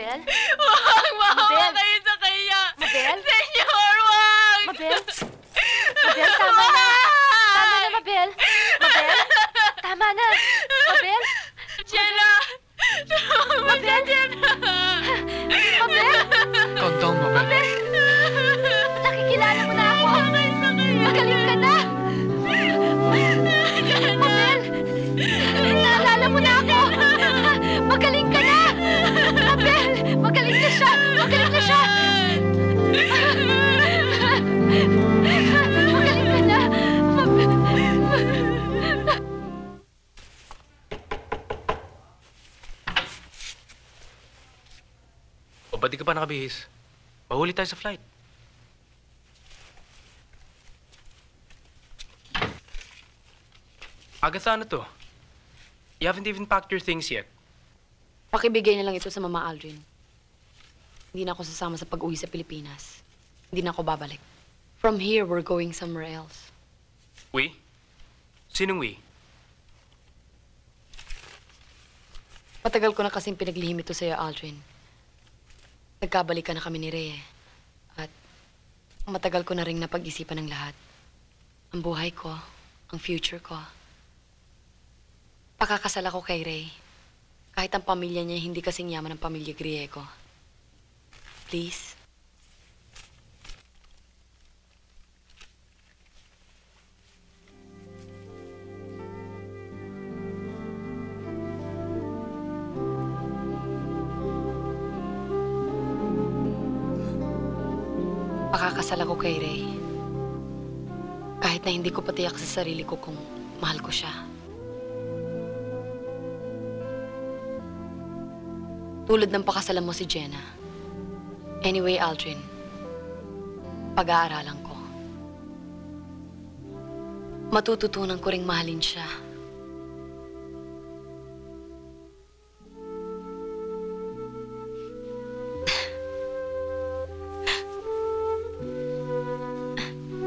Mabel? Wag! Maawa Mabel? kayo sa kanya! Mabel? Senyor, wag! Mabel? Mabel, tama na. Tama na, Mabel. Mabel? Tama na. Mabel? Jenna! Mabel? Mabel? Calm down, Mabel. Nakikilala mo na ako. Magaling ka na. Mabel? Naalala mo na ako. Magaling ka na. Mabel, magaling na siya. Magaling na siya. Magaling ka na. O, ba't di ka pa nakabihis? Mahuli tayo sa flight. Agatha, ano to? You haven't even packed your things yet. Pakibigay na lang ito sa Mama Aldrin. Hindi na ako sasama sa pag-uwi sa Pilipinas. Hindi na ako babalik. From here, we're going somewhere else. We? Sinong we? Matagal ko na kasing pinaglihim ito sa'yo, Aldrin. Nagkabalikan na kami ni Rhea. At matagal ko na rin napag-isipan ng lahat. Ang buhay ko, ang future ko. Pakakasal ako kay Ray. Kahit ang pamilya niya hindi kasing yaman ng pamilya Griego. Please? Pakakasal ako kay Ray. Kahit na hindi ko patiyak sa sarili ko kung mahal ko siya. Tulad ng pakasalan mo si Jenna. Anyway, Aldrin, pag-aaralan ko. Matututunan ko ring mahalin siya.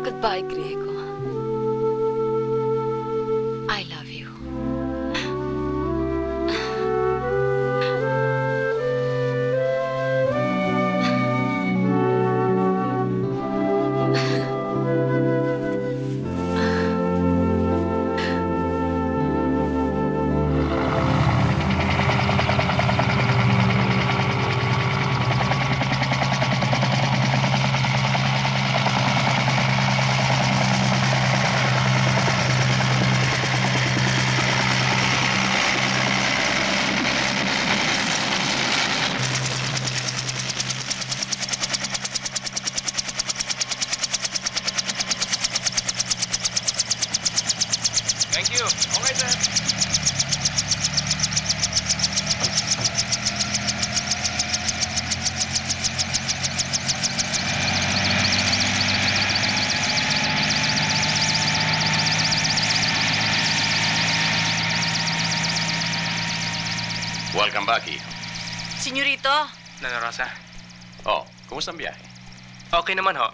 Goodbye, Griego. I love you. Thank you. Okay, sir. Welcome back, hijo. Senyorito? Nana Rosa? Oh, kumusta ang biyahe? Okay naman, ho.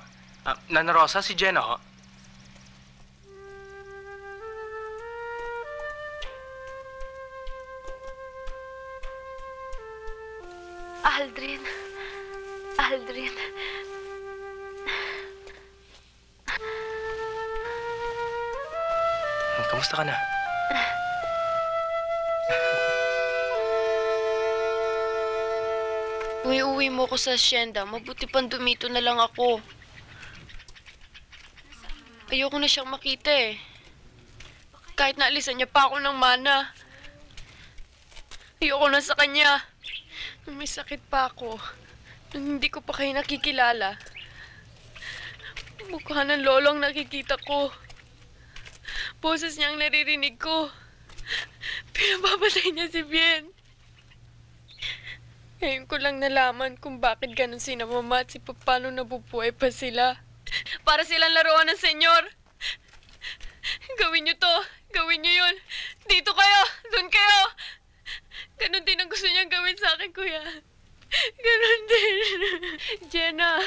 Nana Rosa, si Jenna, ho. Aldrin. Aldrin. Kamusta ka na? Uwi-uwi mo ko sa asyenda. Mabuti pang dumito na lang ako. Ayoko na siyang makita eh. Kahit naalisan niya pa ako ng mana. Ayoko na sa kanya. Nung may sakit pa ako. Nung hindi ko pa kayo nakikilala. Mukha ng lolo ang nakikita ko. Boses niya ang naririnig ko. Pinapapatay niya si Bien. Ngayon ko lang nalaman kung bakit ganun si na mama at si papa nung nabubuhay pa sila. Para silang laruan ng senyor. Gawin niyo to. Gawin niyo yun. Dito kayo. Doon kayo. Ganun din ang gusto niyang gawin sa akin, kuya. Ganun din. Jenna.